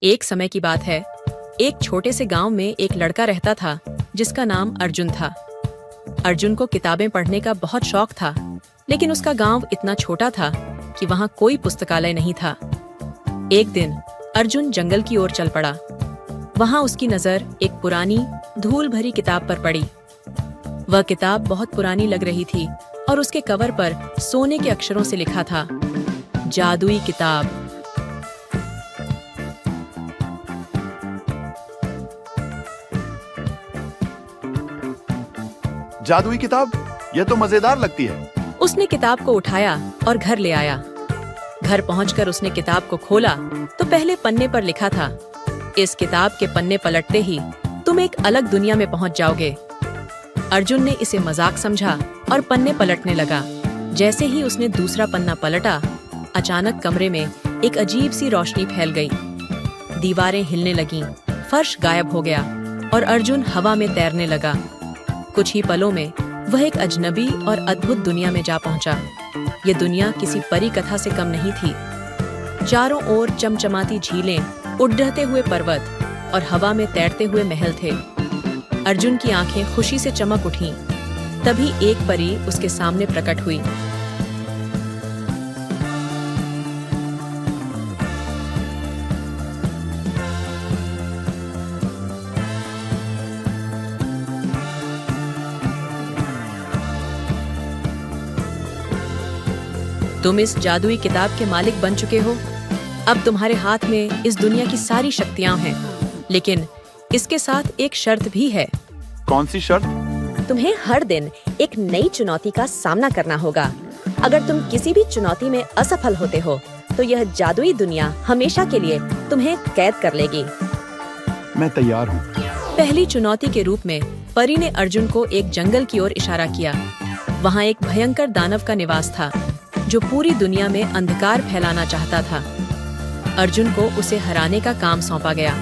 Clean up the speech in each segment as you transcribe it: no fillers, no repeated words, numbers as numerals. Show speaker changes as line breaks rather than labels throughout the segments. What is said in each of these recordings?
एक समय की बात है। एक छोटे से गांव में एक लड़का रहता था जिसका नाम अर्जुन था। अर्जुन को किताबें पढ़ने का बहुत शौक था, लेकिन उसका गांव इतना छोटा था कि वहां कोई पुस्तकालय नहीं था। एक दिन अर्जुन जंगल की ओर चल पड़ा। वहां उसकी नजर एक पुरानी धूल भरी किताब पर पड़ी। वह किताब बहुत पुरानी लग रही थी और उसके कवर पर सोने के अक्षरों से लिखा था, जादुई किताब।
जादुई किताब, यह तो मजेदार लगती है।
उसने किताब को उठाया और घर ले आया। घर पहुंचकर उसने किताब को खोला तो पहले पन्ने पर लिखा था, इस किताब के पन्ने पलटते ही तुम एक अलग दुनिया में पहुंच जाओगे। अर्जुन ने इसे मजाक समझा और पन्ने पलटने लगा। जैसे ही उसने दूसरा पन्ना पलटा, अचानक कमरे में एक अजीब सी रोशनी फैल गई। दीवारें हिलने लगीं, फर्श गायब हो गया और अर्जुन हवा में तैरने लगा। कुछ ही पलों में वह एक अजनबी और अद्भुत दुनिया में जा पहुंचा। ये दुनिया किसी परी कथा से कम नहीं थी। चारों ओर चमचमाती झीलें, उड़ते हुए पर्वत और हवा में तैरते हुए महल थे। अर्जुन की आंखें खुशी से चमक उठीं। तभी एक परी उसके सामने प्रकट हुई। तुम इस जादुई किताब के मालिक बन चुके हो। अब तुम्हारे हाथ में इस दुनिया की सारी शक्तियां हैं, लेकिन इसके साथ एक शर्त भी है।
कौन सी शर्त?
तुम्हें हर दिन एक नई चुनौती का सामना करना होगा। अगर तुम किसी भी चुनौती में असफल होते हो, तो यह जादुई दुनिया हमेशा के लिए तुम्हें कैद कर लेगी।
मैं तैयार हूँ।
पहली चुनौती के रूप में परी ने अर्जुन को एक जंगल की ओर इशारा किया। वहाँ एक भयंकर दानव का निवास था जो पूरी दुनिया में अंधकार फैलाना चाहता था। अर्जुन को उसे हराने का काम सौंपा गया।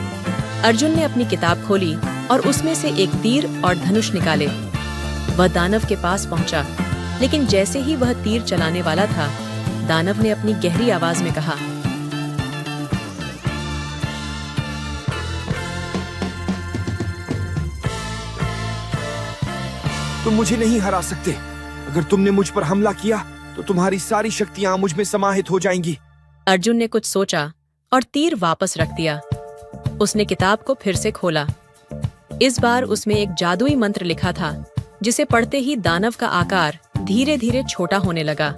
अर्जुन ने अपनी किताब खोली और उसमें से एक तीर और धनुष निकाले। वह दानव के पास पहुंचा, लेकिन जैसे ही वह तीर चलाने वाला था, दानव ने अपनी गहरी आवाज में कहा,
तुम मुझे नहीं हरा सकते। अगर तुमने मुझ पर हमला किया तो तुम्हारी सारी शक्तियां मुझ में समाहित हो जाएंगी।
अर्जुन ने कुछ सोचा और तीर वापस रख दिया। उसने किताब को फिर से खोला। इस बार उसमें एक जादुई मंत्र लिखा था, जिसे पढ़ते ही दानव का आकार धीरे धीरे छोटा होने लगा।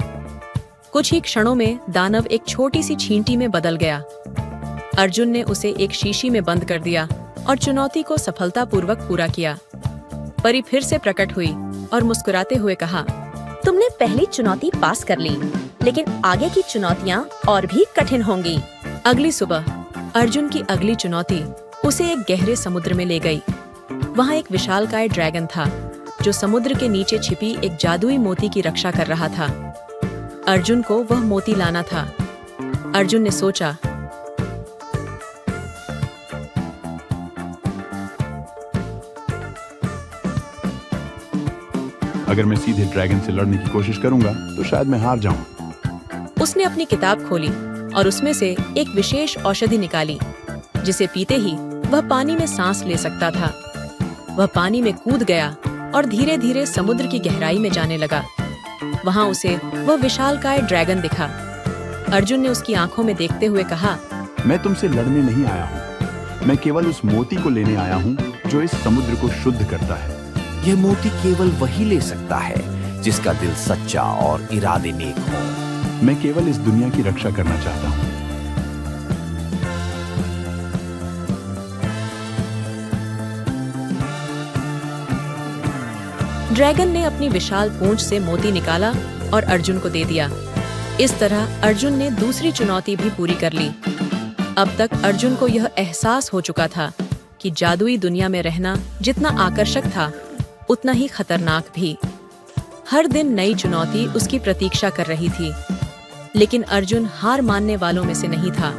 कुछ ही क्षणों में दानव एक छोटी सी छींटी में बदल गया। अर्जुन ने उसे एक शीशी में बंद कर दिया और चुनौती को सफलतापूर्वक पूरा किया। परी फिर से प्रकट हुई और मुस्कुराते हुए कहा,
तुमने पहली चुनौती पास कर ली, लेकिन आगे की चुनौतियां और भी कठिन होंगी।
अगली सुबह अर्जुन की अगली चुनौती उसे एक गहरे समुद्र में ले गई। वहाँ एक विशालकाय ड्रैगन था जो समुद्र के नीचे छिपी एक जादुई मोती की रक्षा कर रहा था। अर्जुन को वह मोती लाना था। अर्जुन ने सोचा,
अगर मैं सीधे ड्रैगन से लड़ने की कोशिश करूंगा तो शायद मैं हार जाऊं।
उसने अपनी किताब खोली और उसमें से एक विशेष औषधि निकाली, जिसे पीते ही वह पानी में सांस ले सकता था। वह पानी में कूद गया और धीरे धीरे समुद्र की गहराई में जाने लगा। वहाँ उसे वह विशालकाय ड्रैगन दिखा। अर्जुन ने उसकी आंखों में देखते हुए कहा,
मैं तुमसे लड़ने नहीं आया हूँ। मैं केवल उस मोती को लेने आया हूँ जो इस समुद्र को शुद्ध करता है।
यह मोती केवल वही ले सकता है जिसका दिल सच्चा और इरादे नेक हो।
मैं केवल इस दुनिया की रक्षा करना चाहता हूँ।
ड्रैगन ने अपनी विशाल पूंछ से मोती निकाला और अर्जुन को दे दिया। इस तरह अर्जुन ने दूसरी चुनौती भी पूरी कर ली। अब तक अर्जुन को यह एहसास हो चुका था कि जादुई दुनिया में रहना जितना आकर्षक था, उतना ही खतरनाक भी। हर दिन नई चुनौती उसकी प्रतीक्षा कर रही थी, लेकिन अर्जुन हार मानने वालों में से नहीं था।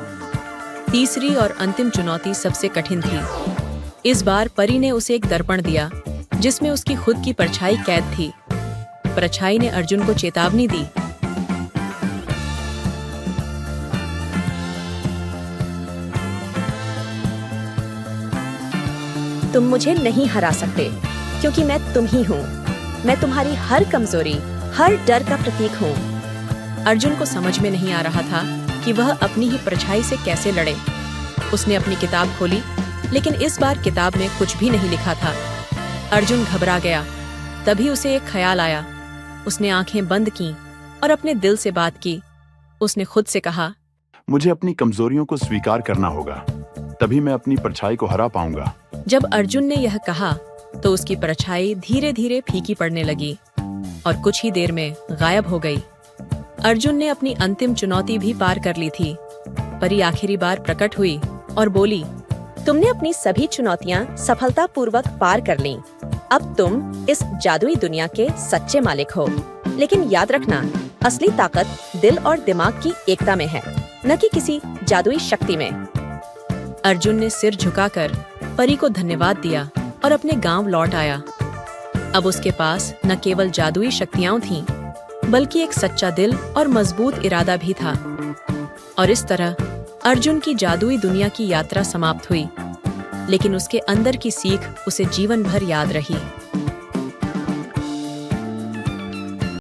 तीसरी और अंतिम चुनौती सबसे कठिन थी। इस बार परी ने उसे एक दर्पण दिया, जिसमें उसकी खुद की परछाई कैद थी। परछाई ने अर्जुन को चेतावनी दी,
तुम मुझे नहीं हरा सकते, क्योंकि मैं तुम ही हूँ। मैं तुम्हारी हर कमजोरी, हर डर का प्रतीक हूँ।
अर्जुन को समझ में नहीं आ रहा था कि वह अपनी ही परछाई से कैसे लड़े। उसने अपनी किताब खोली, लेकिन इस बार किताब में कुछ भी नहीं लिखा था। अर्जुन घबरा गया। तभी उसे एक ख्याल आया। उसने आंखें बंद कीं और अपने दिल से बात की। उसने खुद से कहा,
मुझे अपनी कमजोरियों को स्वीकार करना होगा, तभी मैं अपनी परछाई को हरा पाऊंगा।
जब अर्जुन ने यह कहा तो उसकी परछाई धीरे धीरे फीकी पड़ने लगी और कुछ ही देर में गायब हो गई। अर्जुन ने अपनी अंतिम चुनौती भी पार कर ली थी। परी आखिरी बार प्रकट हुई और बोली,
तुमने अपनी सभी चुनौतियाँ सफलतापूर्वक पार कर लीं। अब तुम इस जादुई दुनिया के सच्चे मालिक हो। लेकिन याद रखना, असली ताकत दिल और दिमाग की एकता में है, न कि किसी जादुई शक्ति में।
अर्जुन ने सिर झुकाकर परी को धन्यवाद दिया और अपने गांव लौट आया। अब उसके पास न केवल जादुई शक्तियां थीं, बल्कि एक सच्चा दिल और मजबूत इरादा भी था। और इस तरह अर्जुन की जादुई दुनिया की यात्रा समाप्त हुई, लेकिन उसके अंदर की सीख उसे जीवन भर याद रही।